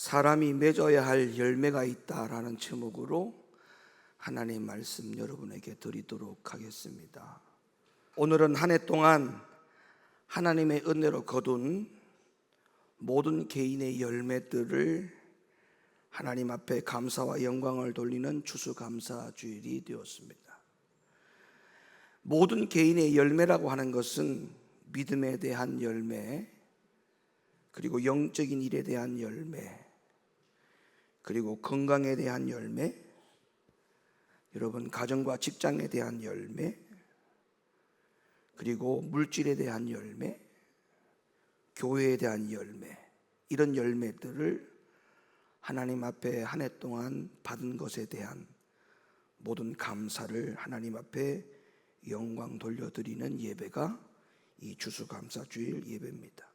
사람이 맺어야 할 열매가 있다라는 제목으로 하나님 말씀 여러분에게 드리도록 하겠습니다. 오늘은 한 해 동안 하나님의 은혜로 거둔 모든 개인의 열매들을 하나님 앞에 감사와 영광을 돌리는 추수감사주일이 되었습니다. 모든 개인의 열매라고 하는 것은 믿음에 대한 열매, 그리고 영적인 일에 대한 열매, 그리고 건강에 대한 열매, 여러분 가정과 직장에 대한 열매, 그리고 물질에 대한 열매, 교회에 대한 열매, 이런 열매들을 하나님 앞에 한 해 동안 받은 것에 대한 모든 감사를 하나님 앞에 영광 돌려드리는 예배가 이 추수감사주일 예배입니다.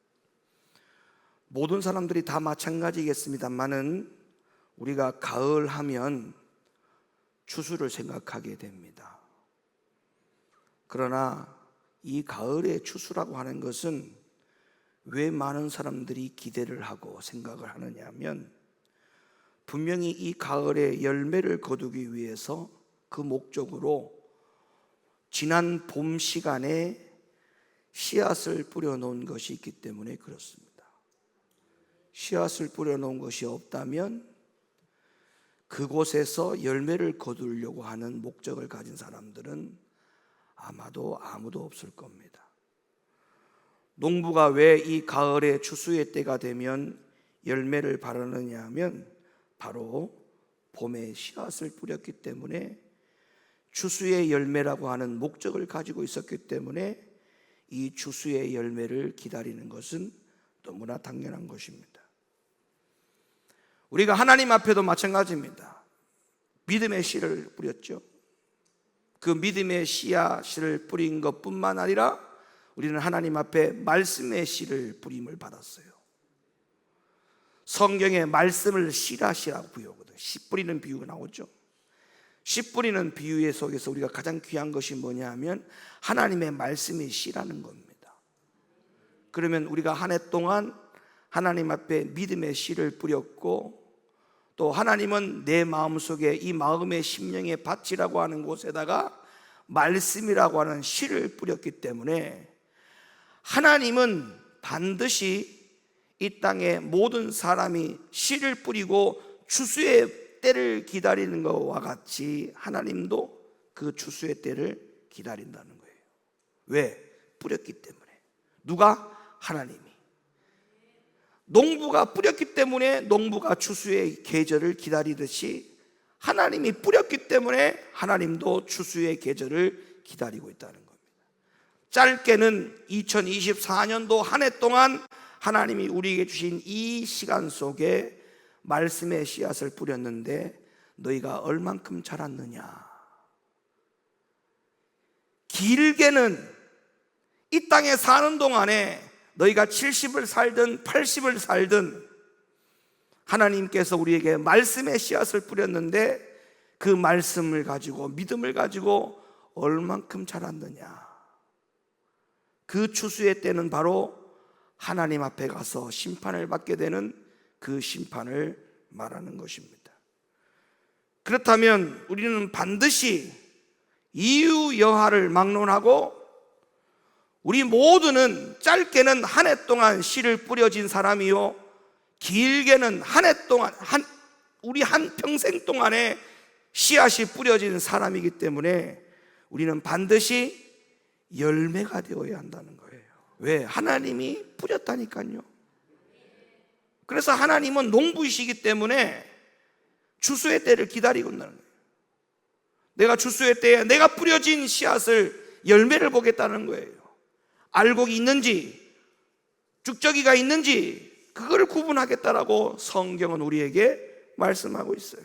모든 사람들이 다 마찬가지겠습니다만은 우리가 가을 하면 추수를 생각하게 됩니다. 그러나 이 가을의 추수라고 하는 것은 왜 많은 사람들이 기대를 하고 생각을 하느냐 하면, 분명히 이 가을에 열매를 거두기 위해서 그 목적으로 지난 봄 시간에 씨앗을 뿌려놓은 것이 있기 때문에 그렇습니다. 씨앗을 뿌려놓은 것이 없다면 그곳에서 열매를 거두려고 하는 목적을 가진 사람들은 아마도 아무도 없을 겁니다. 농부가 왜 이 가을에 추수의 때가 되면 열매를 바라느냐 하면 바로 봄에 씨앗을 뿌렸기 때문에, 추수의 열매라고 하는 목적을 가지고 있었기 때문에 이 추수의 열매를 기다리는 것은 너무나 당연한 것입니다. 우리가 하나님 앞에도 마찬가지입니다. 믿음의 씨를 뿌렸죠. 그 믿음의 씨앗을 뿌린 것뿐만 아니라 우리는 하나님 앞에 말씀의 씨를 뿌림을 받았어요. 성경에 말씀을 씨라시라고 부여하거든요. 씨 뿌리는 비유가 나오죠. 씨 뿌리는 비유의 속에서 우리가 가장 귀한 것이 뭐냐 하면 하나님의 말씀이 씨라는 겁니다. 그러면 우리가 한 해 동안 하나님 앞에 믿음의 씨를 뿌렸고, 또 하나님은 내 마음속에 이 마음의 심령의 밭이라고 하는 곳에다가 말씀이라고 하는 씨를 뿌렸기 때문에 하나님은 반드시 이 땅에 모든 사람이 씨를 뿌리고 추수의 때를 기다리는 것과 같이 하나님도 그 추수의 때를 기다린다는 거예요. 왜? 뿌렸기 때문에. 누가? 하나님이. 농부가 뿌렸기 때문에 농부가 추수의 계절을 기다리듯이 하나님이 뿌렸기 때문에 하나님도 추수의 계절을 기다리고 있다는 겁니다. 짧게는 2024년도 한 해 동안 하나님이 우리에게 주신 이 시간 속에 말씀의 씨앗을 뿌렸는데 너희가 얼만큼 자랐느냐. 길게는 이 땅에 사는 동안에 너희가 70을 살든 80을 살든 하나님께서 우리에게 말씀의 씨앗을 뿌렸는데 그 말씀을 가지고, 믿음을 가지고 얼만큼 자랐느냐. 그 추수의 때는 바로 하나님 앞에 가서 심판을 받게 되는 그 심판을 말하는 것입니다. 그렇다면 우리는 반드시 이유 여하를 막론하고, 우리 모두는 짧게는 한 해 동안 씨를 뿌려진 사람이요, 길게는 한 해 동안 우리 한 평생 동안에 씨앗이 뿌려진 사람이기 때문에 우리는 반드시 열매가 되어야 한다는 거예요. 왜? 하나님이 뿌렸다니까요. 그래서 하나님은 농부이시기 때문에 추수의 때를 기다리고 있는 거예요. 내가 추수의 때에 내가 뿌려진 씨앗을 열매를 보겠다는 거예요. 알곡이 있는지 쭉저기가 있는지 그걸 구분하겠다라고 성경은 우리에게 말씀하고 있어요.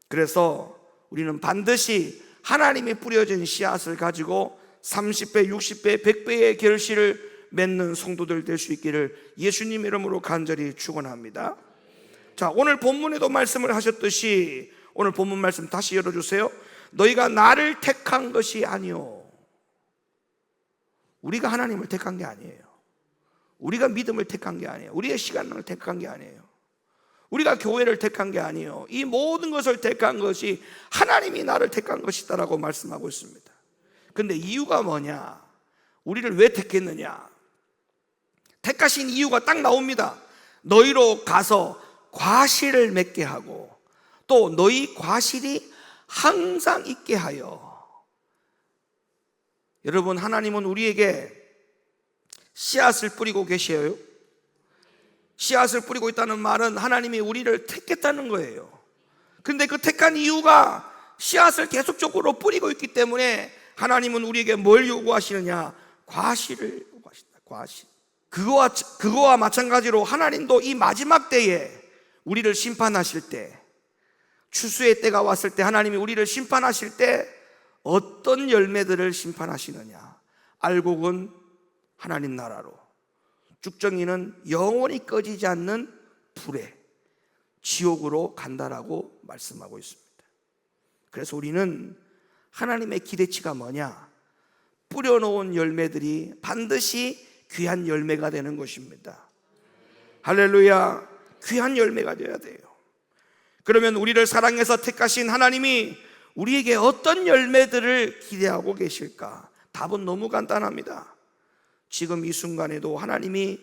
그래서 우리는 반드시 하나님이 뿌려진 씨앗을 가지고 30배, 60배, 100배의 결실을 맺는 성도들 될 수 있기를 예수님 이름으로 간절히 축원합니다. 자, 오늘 본문에도 말씀을 하셨듯이 오늘 본문 말씀 다시 열어주세요. 너희가 나를 택한 것이 아니요. 우리가 하나님을 택한 게 아니에요. 우리가 믿음을 택한 게 아니에요. 우리의 시간을 택한 게 아니에요. 우리가 교회를 택한 게 아니에요. 이 모든 것을 택한 것이 하나님이 나를 택한 것이다라고 말씀하고 있습니다. 근데 이유가 뭐냐? 우리를 왜 택했느냐? 택하신 이유가 딱 나옵니다. 너희로 가서 과실을 맺게 하고 또 너희 과실이 항상 있게 하여. 여러분, 하나님은 우리에게 씨앗을 뿌리고 계셔요. 씨앗을 뿌리고 있다는 말은 하나님이 우리를 택했다는 거예요. 근데 그 택한 이유가 씨앗을 계속적으로 뿌리고 있기 때문에 하나님은 우리에게 뭘 요구하시느냐? 과실을 요구하신다. 과실. 그거와 마찬가지로 하나님도 이 마지막 때에 우리를 심판하실 때, 추수의 때가 왔을 때 하나님이 우리를 심판하실 때 어떤 열매들을 심판하시느냐? 알곡은 하나님 나라로, 쭉정이는 영원히 꺼지지 않는 불에, 지옥으로 간다라고 말씀하고 있습니다. 그래서 우리는 하나님의 기대치가 뭐냐? 뿌려놓은 열매들이 반드시 귀한 열매가 되는 것입니다. 할렐루야. 귀한 열매가 되어야 돼요. 그러면 우리를 사랑해서 택하신 하나님이 우리에게 어떤 열매들을 기대하고 계실까? 답은 너무 간단합니다. 지금 이 순간에도 하나님이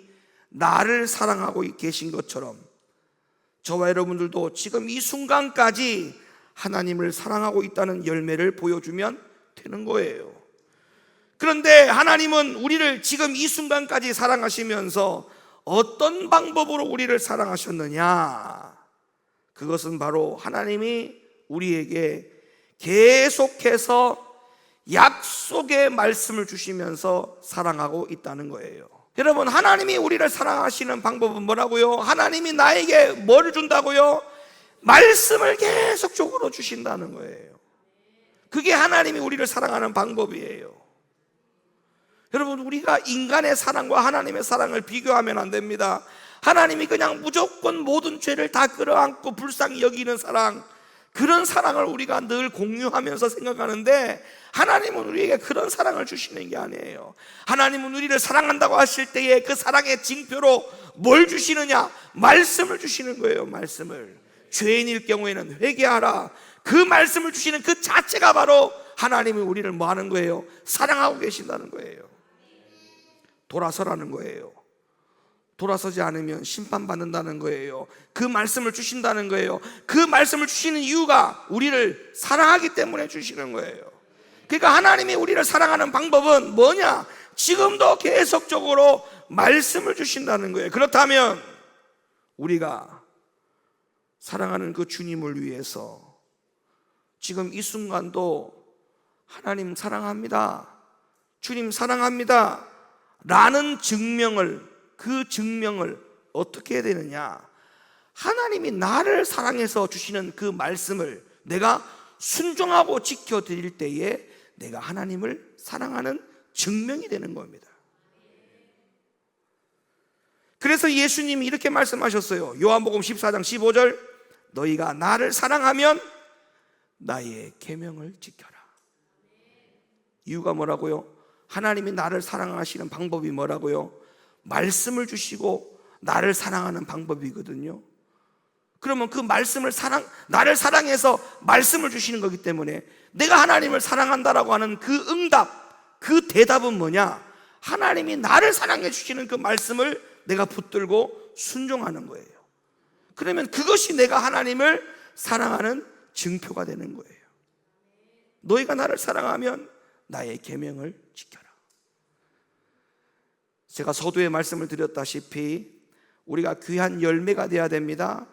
나를 사랑하고 계신 것처럼 저와 여러분들도 지금 이 순간까지 하나님을 사랑하고 있다는 열매를 보여주면 되는 거예요. 그런데 하나님은 우리를 지금 이 순간까지 사랑하시면서 어떤 방법으로 우리를 사랑하셨느냐? 그것은 바로 하나님이 우리에게 계속해서 약속의 말씀을 주시면서 사랑하고 있다는 거예요. 여러분, 하나님이 우리를 사랑하시는 방법은 뭐라고요? 하나님이 나에게 뭘 준다고요? 말씀을 계속적으로 주신다는 거예요. 그게 하나님이 우리를 사랑하는 방법이에요. 여러분, 우리가 인간의 사랑과 하나님의 사랑을 비교하면 안 됩니다. 하나님이 그냥 무조건 모든 죄를 다 끌어안고 불쌍히 여기는 사랑, 그런 사랑을 우리가 늘 공유하면서 생각하는데 하나님은 우리에게 그런 사랑을 주시는 게 아니에요. 하나님은 우리를 사랑한다고 하실 때에 그 사랑의 징표로 뭘 주시느냐? 말씀을 주시는 거예요. 말씀을. 죄인일 경우에는 회개하라. 그 말씀을 주시는 그 자체가 바로 하나님이 우리를 뭐 하는 거예요? 사랑하고 계신다는 거예요. 돌아서라는 거예요. 돌아서지 않으면 심판받는다는 거예요. 그 말씀을 주신다는 거예요. 그 말씀을 주시는 이유가 우리를 사랑하기 때문에 주시는 거예요. 그러니까 하나님이 우리를 사랑하는 방법은 뭐냐? 지금도 계속적으로 말씀을 주신다는 거예요. 그렇다면 우리가 사랑하는 그 주님을 위해서 지금 이 순간도 하나님 사랑합니다, 주님 사랑합니다 라는 그 증명을 어떻게 해야 되느냐? 하나님이 나를 사랑해서 주시는 그 말씀을 내가 순종하고 지켜드릴 때에 내가 하나님을 사랑하는 증명이 되는 겁니다. 그래서 예수님이 이렇게 말씀하셨어요. 요한복음 14장 15절, 너희가 나를 사랑하면 나의 계명을 지켜라. 이유가 뭐라고요? 하나님이 나를 사랑하시는 방법이 뭐라고요? 말씀을 주시고 나를 사랑하는 방법이거든요. 그러면 그 말씀을 나를 사랑해서 말씀을 주시는 거기 때문에 내가 하나님을 사랑한다라고 하는 그 응답, 그 대답은 뭐냐? 하나님이 나를 사랑해 주시는 그 말씀을 내가 붙들고 순종하는 거예요. 그러면 그것이 내가 하나님을 사랑하는 증표가 되는 거예요. 너희가 나를 사랑하면 나의 계명을 지켜라. 제가 서두에 말씀을 드렸다시피 우리가 귀한 열매가 되어야 됩니다.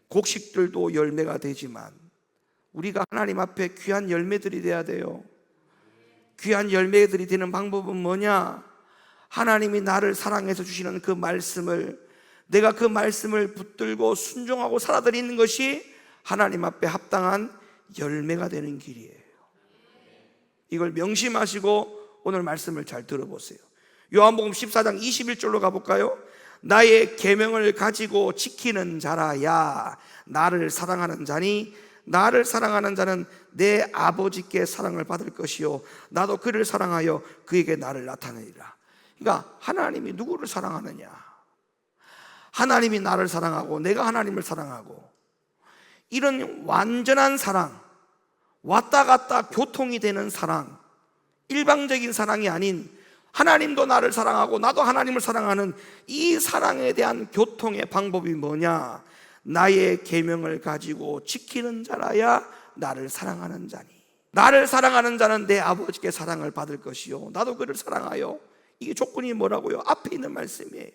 곡식들도 열매가 되지만 우리가 하나님 앞에 귀한 열매들이 되어야 돼요. 귀한 열매들이 되는 방법은 뭐냐? 하나님이 나를 사랑해서 주시는 그 말씀을, 내가 그 말씀을 붙들고 순종하고 살아드리는 것이 하나님 앞에 합당한 열매가 되는 길이에요. 이걸 명심하시고 오늘 말씀을 잘 들어보세요. 요한복음 14장 21절로 가볼까요? 나의 계명을 가지고 지키는 자라야 나를 사랑하는 자니 나를 사랑하는 자는 내 아버지께 사랑을 받을 것이요 나도 그를 사랑하여 그에게 나를 나타내리라. 그러니까 하나님이 누구를 사랑하느냐? 하나님이 나를 사랑하고 내가 하나님을 사랑하고, 이런 완전한 사랑, 왔다 갔다 교통이 되는 사랑, 일방적인 사랑이 아닌 하나님도 나를 사랑하고 나도 하나님을 사랑하는 이 사랑에 대한 교통의 방법이 뭐냐? 나의 계명을 가지고 지키는 자라야 나를 사랑하는 자니, 나를 사랑하는 자는 내 아버지께 사랑을 받을 것이요 나도 그를 사랑하여. 이게 조건이 뭐라고요? 앞에 있는 말씀이에요.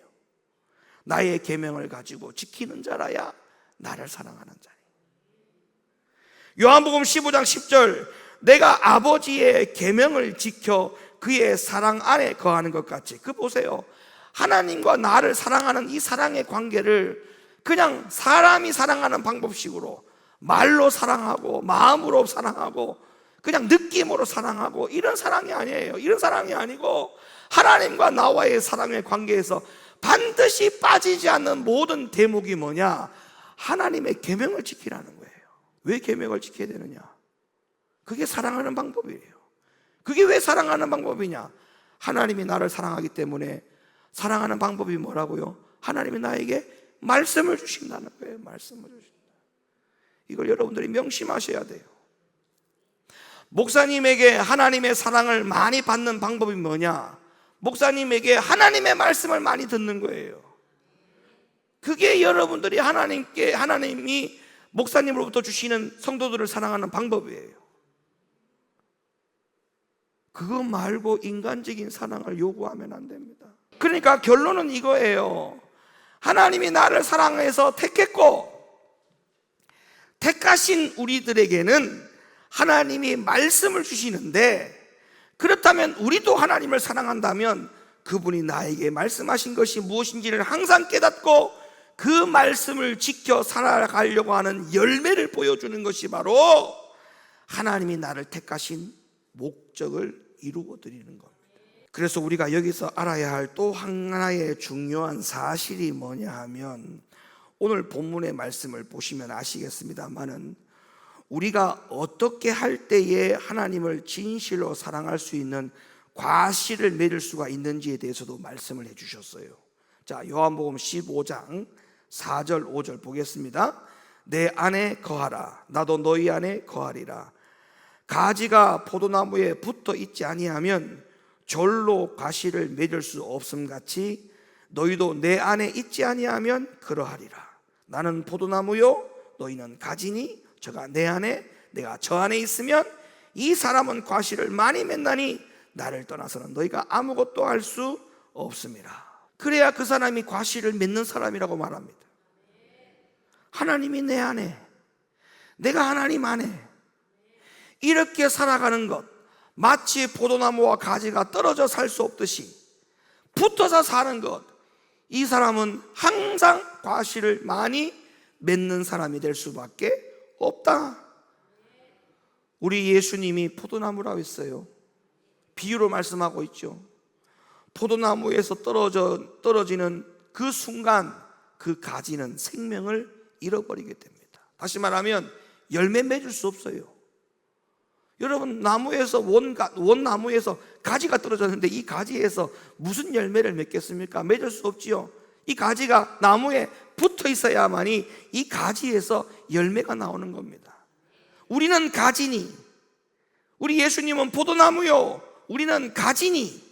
나의 계명을 가지고 지키는 자라야 나를 사랑하는 자니. 요한복음 15장 10절, 내가 아버지의 계명을 지켜 그의 사랑 안에 거하는 것 같이. 그 보세요, 하나님과 나를 사랑하는 이 사랑의 관계를 그냥 사람이 사랑하는 방법식으로 말로 사랑하고 마음으로 사랑하고 그냥 느낌으로 사랑하고 이런 사랑이 아니에요. 이런 사랑이 아니고 하나님과 나와의 사랑의 관계에서 반드시 빠지지 않는 모든 대목이 뭐냐? 하나님의 계명을 지키라는 거예요. 왜 계명을 지켜야 되느냐? 그게 사랑하는 방법이에요. 그게 왜 사랑하는 방법이냐? 하나님이 나를 사랑하기 때문에. 사랑하는 방법이 뭐라고요? 하나님이 나에게 말씀을 주신다는 거예요. 말씀을 주신다. 이걸 여러분들이 명심하셔야 돼요. 목사님에게 하나님의 사랑을 많이 받는 방법이 뭐냐? 목사님에게 하나님의 말씀을 많이 듣는 거예요. 그게 여러분들이 하나님이 목사님으로부터 주시는 성도들을 사랑하는 방법이에요. 그거 말고 인간적인 사랑을 요구하면 안 됩니다. 그러니까 결론은 이거예요. 하나님이 나를 사랑해서 택했고, 택하신 우리들에게는 하나님이 말씀을 주시는데, 그렇다면 우리도 하나님을 사랑한다면 그분이 나에게 말씀하신 것이 무엇인지를 항상 깨닫고 그 말씀을 지켜 살아가려고 하는 열매를 보여주는 것이 바로 하나님이 나를 택하신 목적을 이루어 드리는 겁니다. 그래서 우리가 여기서 알아야 할 또 하나의 중요한 사실이 뭐냐 하면, 오늘 본문의 말씀을 보시면 아시겠습니다만은 우리가 어떻게 할 때에 하나님을 진실로 사랑할 수 있는 과실을 맺을 수가 있는지에 대해서도 말씀을 해주셨어요. 자, 요한복음 15장 4절 5절 보겠습니다. 내 안에 거하라, 나도 너희 안에 거하리라. 가지가 포도나무에 붙어 있지 아니하면 절로 과실을 맺을 수 없음 같이 너희도 내 안에 있지 아니하면 그러하리라. 나는 포도나무요 너희는 가지니 저가 내 안에 내가 저 안에 있으면 이 사람은 과실을 많이 맺나니 나를 떠나서는 너희가 아무것도 할 수 없습니다. 그래야 그 사람이 과실을 맺는 사람이라고 말합니다. 하나님이 내 안에, 내가 하나님 안에 이렇게 살아가는 것, 마치 포도나무와 가지가 떨어져 살 수 없듯이 붙어서 사는 것, 이 사람은 항상 과실을 많이 맺는 사람이 될 수밖에 없다. 우리 예수님이 포도나무라고 했어요. 비유로 말씀하고 있죠. 포도나무에서 떨어지는 그 순간 그 가지는 생명을 잃어버리게 됩니다. 다시 말하면 열매 맺을 수 없어요. 여러분, 나무에서 원나무에서 가지가 떨어졌는데 이 가지에서 무슨 열매를 맺겠습니까? 맺을 수 없지요. 이 가지가 나무에 붙어 있어야만이 이 가지에서 열매가 나오는 겁니다. 우리는 가지니, 우리 예수님은 포도나무요, 우리는 가지니,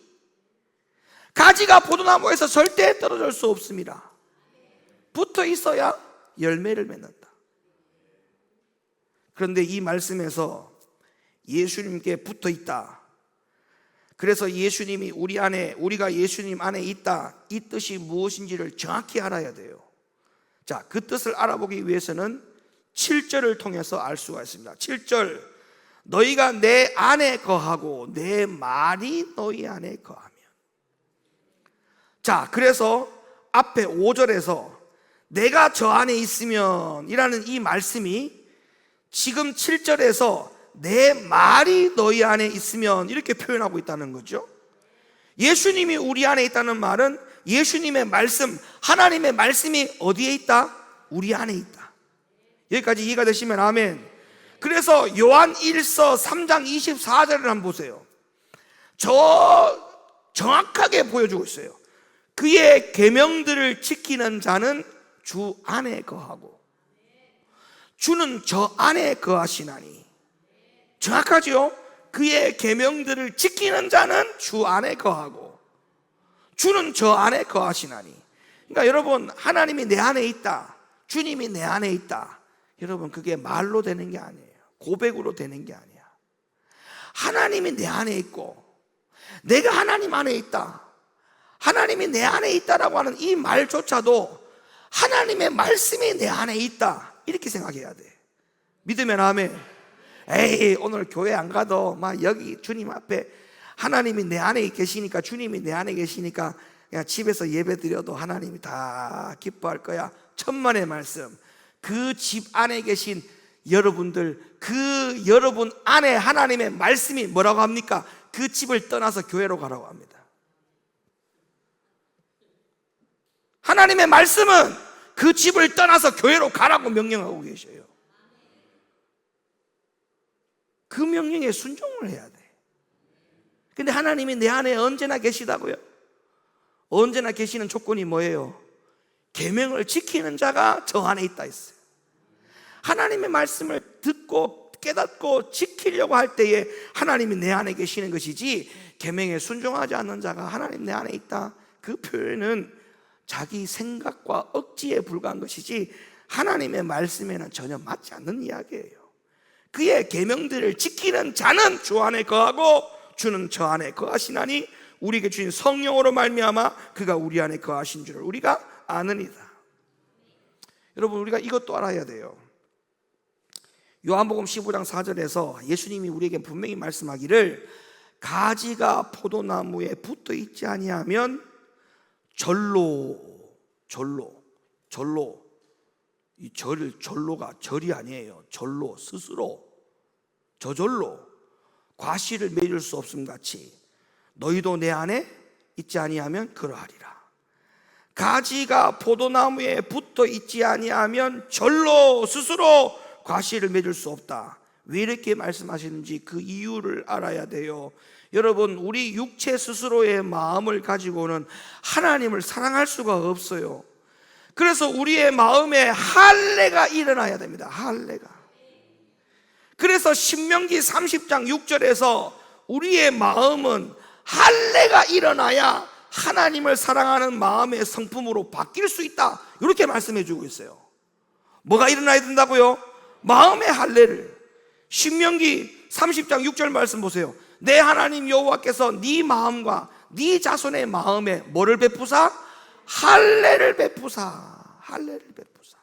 가지가 포도나무에서 절대 떨어질 수 없습니다. 붙어 있어야 열매를 맺는다. 그런데 이 말씀에서 예수님께 붙어 있다, 그래서 예수님이 우리 안에, 우리가 예수님 안에 있다, 이 뜻이 무엇인지를 정확히 알아야 돼요. 자, 그 뜻을 알아보기 위해서는 7절을 통해서 알 수가 있습니다. 7절, 너희가 내 안에 거하고 내 말이 너희 안에 거하면. 자, 그래서 앞에 5절에서 내가 저 안에 있으면 이라는 이 말씀이 지금 7절에서 내 말이 너희 안에 있으면 이렇게 표현하고 있다는 거죠. 예수님이 우리 안에 있다는 말은 예수님의 말씀, 하나님의 말씀이 어디에 있다? 우리 안에 있다. 여기까지 이해가 되시면 아멘. 그래서 요한 1서 3장 24절을 한번 보세요. 저 정확하게 보여주고 있어요. 그의 계명들을 지키는 자는 주 안에 거하고 주는 저 안에 거하시나니. 정확하죠? 그의 계명들을 지키는 자는 주 안에 거하고 주는 저 안에 거하시나니. 그러니까 여러분, 하나님이 내 안에 있다, 주님이 내 안에 있다, 여러분, 그게 말로 되는 게 아니에요. 고백으로 되는 게 아니야. 하나님이 내 안에 있고 내가 하나님 안에 있다, 하나님이 내 안에 있다라고 하는 이 말조차도 하나님의 말씀이 내 안에 있다, 이렇게 생각해야 돼. 믿으면 아멘. 에이, 오늘 교회 안 가도 막 여기 주님 앞에 하나님이 내 안에 계시니까, 주님이 내 안에 계시니까 그냥 집에서 예배 드려도 하나님이 다 기뻐할 거야. 천만의 말씀. 그 집 안에 계신 여러분들, 그 여러분 안에 하나님의 말씀이 뭐라고 합니까? 그 집을 떠나서 교회로 가라고 합니다. 하나님의 말씀은 그 집을 떠나서 교회로 가라고 명령하고 계셔요. 그 명령에 순종을 해야 돼. 근데 하나님이 내 안에 언제나 계시다고요? 언제나 계시는 조건이 뭐예요? 계명을 지키는 자가 저 안에 있다 했어요. 하나님의 말씀을 듣고 깨닫고 지키려고 할 때에 하나님이 내 안에 계시는 것이지, 계명에 순종하지 않는 자가 하나님 내 안에 있다, 그 표현은 자기 생각과 억지에 불과한 것이지 하나님의 말씀에는 전혀 맞지 않는 이야기예요. 그의 계명들을 지키는 자는 주 안에 거하고 주는 저 안에 거하시나니, 우리에게 주신 성령으로 말미암아 그가 우리 안에 거하신 줄을 우리가 아느니라. 여러분, 우리가 이것도 알아야 돼요. 요한복음 15장 4절에서 예수님이 우리에게 분명히 말씀하기를, 가지가 포도나무에 붙어 있지 아니하면 절로, 이 절로가 절이 아니에요. 절로, 스스로, 저절로 과실을 맺을 수 없음 같이 너희도 내 안에 있지 아니하면 그러하리라. 가지가 포도나무에 붙어 있지 아니하면 절로, 스스로 과실을 맺을 수 없다. 왜 이렇게 말씀하시는지 그 이유를 알아야 돼요. 여러분, 우리 육체 스스로의 마음을 가지고는 하나님을 사랑할 수가 없어요. 그래서 우리의 마음에 할례가 일어나야 됩니다. 할례가. 그래서 신명기 30장 6절에서 우리의 마음은 할례가 일어나야 하나님을 사랑하는 마음의 성품으로 바뀔 수 있다, 이렇게 말씀해 주고 있어요. 뭐가 일어나야 된다고요? 마음의 할례를. 신명기 30장 6절 말씀 보세요. 내 하나님 여호와께서 네 마음과 네 자손의 마음에 뭐를 베푸사? 할례를 베푸사. 할례를 베푸사.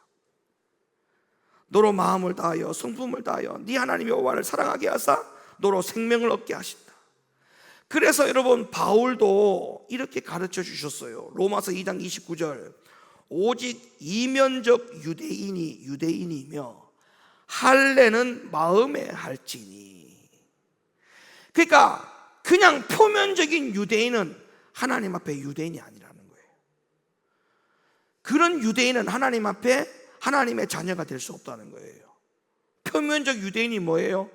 너로 마음을 다하여 성품을 다하여 네 하나님 여호와를 사랑하게 하사 너로 생명을 얻게 하신다. 그래서 여러분, 바울도 이렇게 가르쳐 주셨어요. 로마서 2장 29절. 오직 이면적 유대인이 유대인이며 할례는 마음에 할지니. 그러니까 그냥 표면적인 유대인은 하나님 앞에 유대인이 아니라는 거예요. 그런 유대인은 하나님 앞에 하나님의 자녀가 될 수 없다는 거예요. 표면적 유대인이 뭐예요?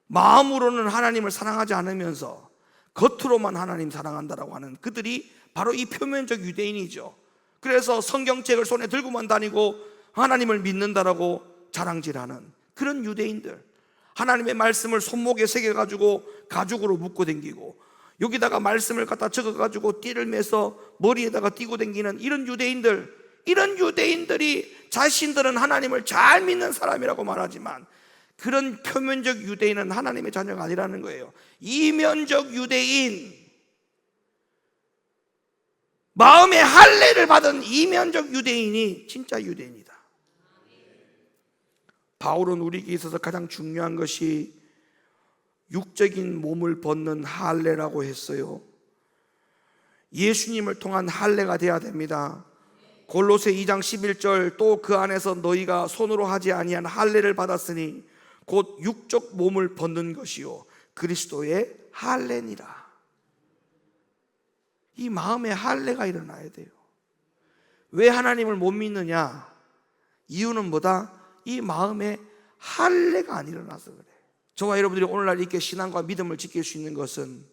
마음으로는 하나님을 사랑하지 않으면서 겉으로만 하나님 사랑한다라고 하는 그들이 바로 이 표면적 유대인이죠. 그래서 성경책을 손에 들고만 다니고 하나님을 믿는다라고 자랑질하는 그런 유대인들, 하나님의 말씀을 손목에 새겨가지고 가죽으로 묶고 다니고 여기다가 말씀을 갖다 적어가지고 띠를 매서 머리에다가 띠고 다니는 이런 유대인들, 이런 유대인들이 자신들은 하나님을 잘 믿는 사람이라고 말하지만 그런 표면적 유대인은 하나님의 자녀가 아니라는 거예요. 이면적 유대인, 마음의 할례를 받은 이면적 유대인이 진짜 유대인이다. 바울은 우리에게 있어서 가장 중요한 것이 육적인 몸을 벗는 할례라고 했어요. 예수님을 통한 할례가 돼야 됩니다. 골로새 2장 11절, 또 그 안에서 너희가 손으로 하지 아니한 할례를 받았으니 곧 육적 몸을 벗는 것이요 그리스도의 할례니라. 이 마음에 할례가 일어나야 돼요. 왜 하나님을 못 믿느냐? 이유는 뭐다? 이 마음에 할례가 안 일어나서 그래. 저와 여러분들이 오늘날 이렇게 신앙과 믿음을 지킬 수 있는 것은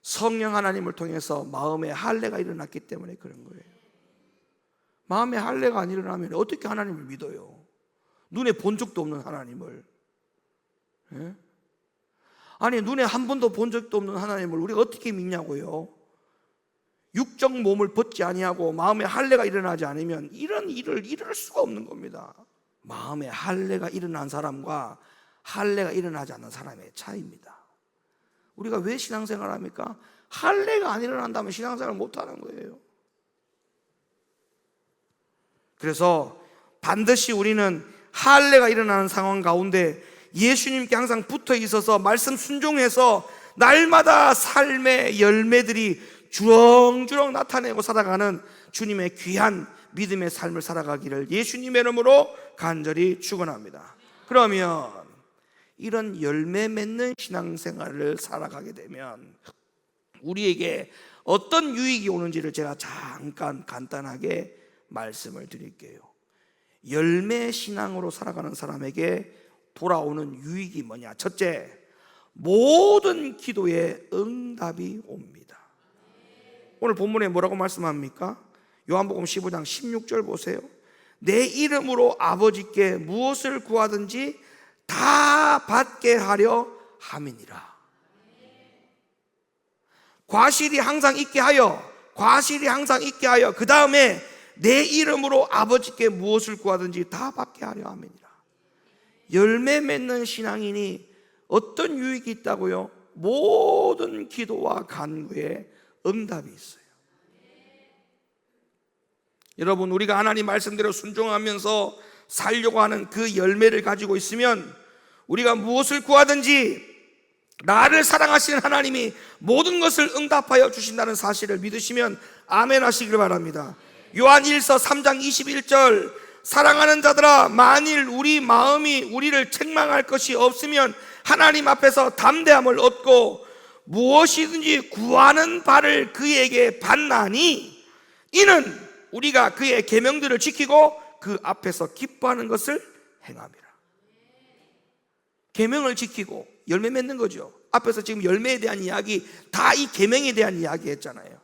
성령 하나님을 통해서 마음에 할례가 일어났기 때문에 그런 거예요. 마음에 할례가 안 일어나면 어떻게 하나님을 믿어요? 눈에 본 적도 없는 하나님을. 예? 아니, 눈에 한 번도 본 적도 없는 하나님을 우리가 어떻게 믿냐고요? 육적 몸을 벗지 아니하고 마음에 할례가 일어나지 않으면 이런 일을 이룰 수가 없는 겁니다. 마음에 할례가 일어난 사람과 할례가 일어나지 않는 사람의 차이입니다. 우리가 왜 신앙생활을 합니까? 할례가 안 일어난다면 신앙생활을 못하는 거예요. 그래서 반드시 우리는 할례가 일어나는 상황 가운데 예수님께 항상 붙어 있어서 말씀 순종해서 날마다 삶의 열매들이 주렁주렁 나타내고 살아가는 주님의 귀한 믿음의 삶을 살아가기를 예수님의 이름으로 간절히 축원합니다. 그러면 이런 열매 맺는 신앙생활을 살아가게 되면 우리에게 어떤 유익이 오는지를 제가 잠깐 간단하게 말씀을 드릴게요. 열매 신앙으로 살아가는 사람에게 돌아오는 유익이 뭐냐? 첫째, 모든 기도에 응답이 옵니다. 오늘 본문에 뭐라고 말씀합니까? 요한복음 15장 16절 보세요. 내 이름으로 아버지께 무엇을 구하든지 다 받게 하려 함이니라. 과실이 항상 있게 하여, 과실이 항상 있게 하여, 그 다음에 내 이름으로 아버지께 무엇을 구하든지 다 받게 하려 함이니라. 열매 맺는 신앙인이 어떤 유익이 있다고요? 모든 기도와 간구에 응답이 있어요. 여러분, 우리가 하나님 말씀대로 순종하면서 살려고 하는 그 열매를 가지고 있으면 우리가 무엇을 구하든지 나를 사랑하시는 하나님이 모든 것을 응답하여 주신다는 사실을 믿으시면 아멘 하시길 바랍니다. 요한 1서 3장 21절, 사랑하는 자들아, 만일 우리 마음이 우리를 책망할 것이 없으면 하나님 앞에서 담대함을 얻고 무엇이든지 구하는 바를 그에게 받나니 이는 우리가 그의 계명들을 지키고 그 앞에서 기뻐하는 것을 행함이라. 계명을 지키고 열매 맺는 거죠. 앞에서 지금 열매에 대한 이야기 다 이 계명에 대한 이야기 했잖아요.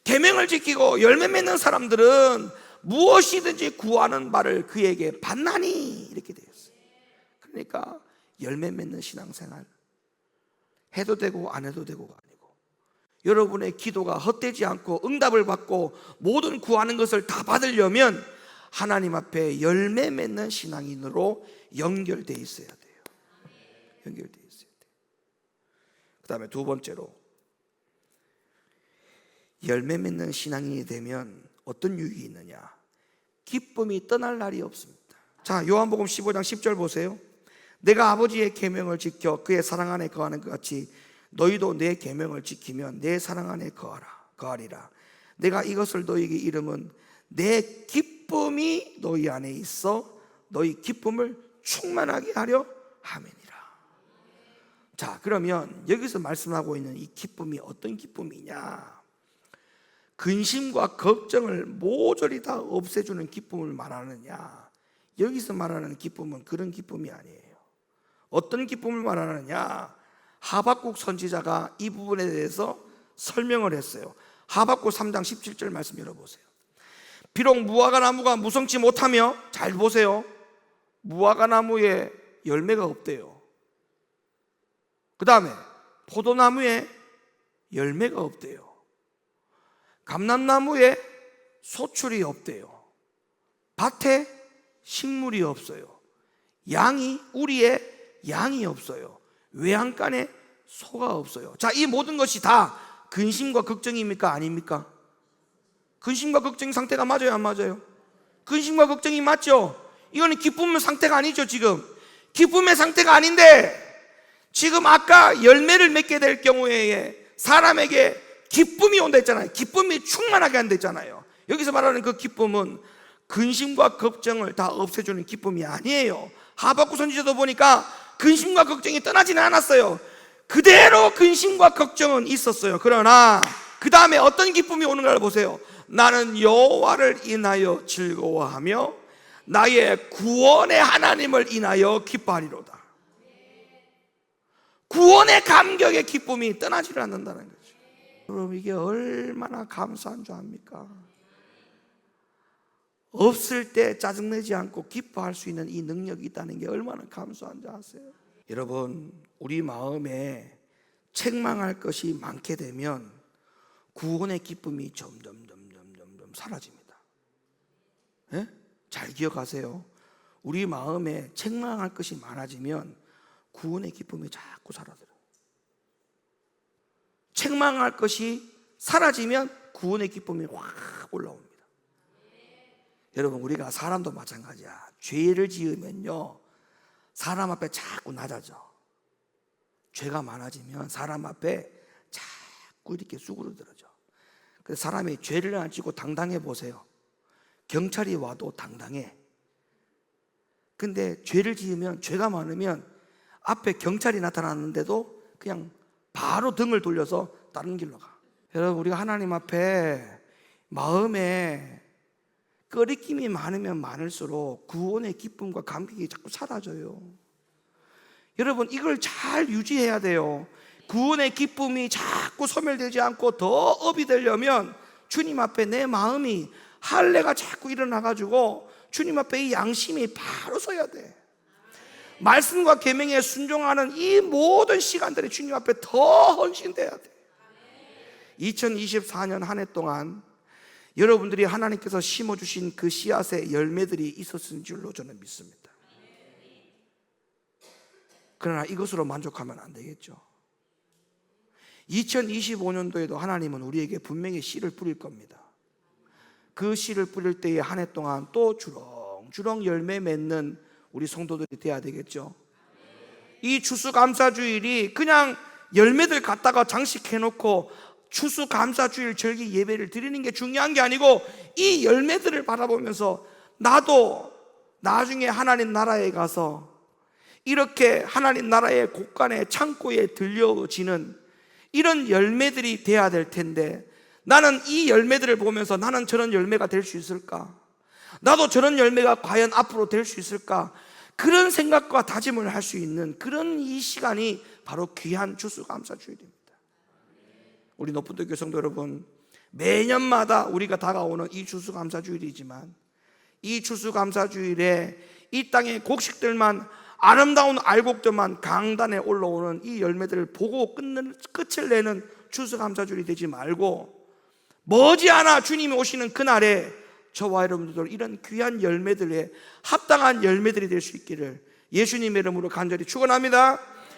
계명을 지키고 열매 맺는 사람들은 무엇이든지 구하는 바를 그에게 받나니 이렇게 되어 있어요. 그러니까 열매 맺는 신앙생활 해도 되고 안 해도 되고가 아니고 여러분의 기도가 헛되지 않고 응답을 받고 모든 구하는 것을 다 받으려면 하나님 앞에 열매 맺는 신앙인으로 연결되어 있어야 돼요. 연결되어 있어야 돼요. 그 다음에 두 번째로, 열매 맺는 신앙인이 되면 어떤 유익이 있느냐? 기쁨이 떠날 날이 없습니다. 자, 요한복음 15장 10절 보세요. 내가 아버지의 계명을 지켜 그의 사랑 안에 거하는 것 같이 너희도 내 계명을 지키면 내 사랑 안에 거하리라. 내가 이것을 너희에게 이름은 내 기쁨이 너희 안에 있어 너희 기쁨을 충만하게 하려 함이니라. 자, 그러면 여기서 말씀하고 있는 이 기쁨이 어떤 기쁨이냐? 근심과 걱정을 모조리 다 없애주는 기쁨을 말하느냐? 여기서 말하는 기쁨은 그런 기쁨이 아니에요. 어떤 기쁨을 말하느냐? 하박국 선지자가 이 부분에 대해서 설명을 했어요. 하박국 3장 17절 말씀 열어보세요. 비록 무화과 나무가 무성치 못하며, 잘 보세요, 무화과 나무에 열매가 없대요. 그 다음에 포도나무에 열매가 없대요. 감람나무에 소출이 없대요. 밭에 식물이 없어요. 우리에 양이 없어요. 외양간에 소가 없어요. 자, 이 모든 것이 다 근심과 걱정입니까? 아닙니까? 근심과 걱정 상태가 맞아요? 안 맞아요? 근심과 걱정이 맞죠? 이거는 기쁨의 상태가 아니죠. 지금 기쁨의 상태가 아닌데, 지금 아까 열매를 맺게 될 경우에 사람에게 기쁨이 온다 했잖아요. 기쁨이 충만하게 한다 했잖아요. 여기서 말하는 그 기쁨은 근심과 걱정을 다 없애주는 기쁨이 아니에요. 하박국 선지자도 보니까 근심과 걱정이 떠나지는 않았어요. 그대로 근심과 걱정은 있었어요. 그러나 그 다음에 어떤 기쁨이 오는가를 보세요. 나는 여호와를 인하여 즐거워하며 나의 구원의 하나님을 인하여 기뻐하리로다. 구원의 감격의 기쁨이 떠나지를 않는다는 거죠. 여러분, 이게 얼마나 감사한 줄 압니까? 없을 때 짜증내지 않고 기뻐할 수 있는 이 능력이 있다는 게 얼마나 감사한 줄 아세요? 여러분, 우리 마음에 책망할 것이 많게 되면 구원의 기쁨이 점점 사라집니다. 예? 잘 기억하세요. 우리 마음에 책망할 것이 많아지면 구원의 기쁨이 자꾸 사라져요. 책망할 것이 사라지면 구원의 기쁨이 확 올라옵니다. 여러분, 우리가 사람도 마찬가지야. 죄를 지으면요, 사람 앞에 자꾸 낮아져. 죄가 많아지면 사람 앞에 자꾸 이렇게 수그러들어져. 그래서 사람이 죄를 안 지고 당당해 보세요. 경찰이 와도 당당해. 근데 죄를 지으면, 죄가 많으면 앞에 경찰이 나타났는데도 그냥 바로 등을 돌려서 다른 길로 가. 여러분, 우리가 하나님 앞에 마음에 꺼리낌이 많으면 많을수록 구원의 기쁨과 감격이 자꾸 사라져요. 여러분, 이걸 잘 유지해야 돼요. 구원의 기쁨이 자꾸 소멸되지 않고 더 업이 되려면 주님 앞에 내 마음이 할례가 자꾸 일어나가지고 주님 앞에 이 양심이 바로 서야 돼. 말씀과 계명에 순종하는 이 모든 시간들이 주님 앞에 더 헌신돼야 돼. 2024년 한 해 동안 여러분들이 하나님께서 심어주신 그 씨앗의 열매들이 있었을 줄로 저는 믿습니다. 그러나 이것으로 만족하면 안 되겠죠. 2025년도에도 하나님은 우리에게 분명히 씨를 뿌릴 겁니다. 그 씨를 뿌릴 때에 한 해 동안 또 주렁주렁 열매 맺는 우리 성도들이 돼야 되겠죠. 이 추수감사주일이 그냥 열매들 갖다가 장식해놓고 추수감사주일 절기 예배를 드리는 게 중요한 게 아니고, 이 열매들을 바라보면서 나도 나중에 하나님 나라에 가서 이렇게 하나님 나라의 곳간에 창고에 들려지는 이런 열매들이 돼야 될 텐데, 나는 이 열매들을 보면서 나는 저런 열매가 될 수 있을까? 나도 저런 열매가 과연 앞으로 될 수 있을까? 그런 생각과 다짐을 할 수 있는 그런 이 시간이 바로 귀한 추수감사주일입니다. 우리 높은도 교성도 여러분, 매년마다 우리가 다가오는 이 추수감사주일이지만, 이 추수감사주일에 이 땅의 곡식들만, 아름다운 알곡들만 강단에 올라오는 이 열매들을 보고 끝을 내는 추수감사주일이 되지 말고, 머지않아 주님이 오시는 그날에 저와 여러분들도 이런 귀한 열매들에 합당한 열매들이 될 수 있기를 예수님의 이름으로 간절히 축원합니다.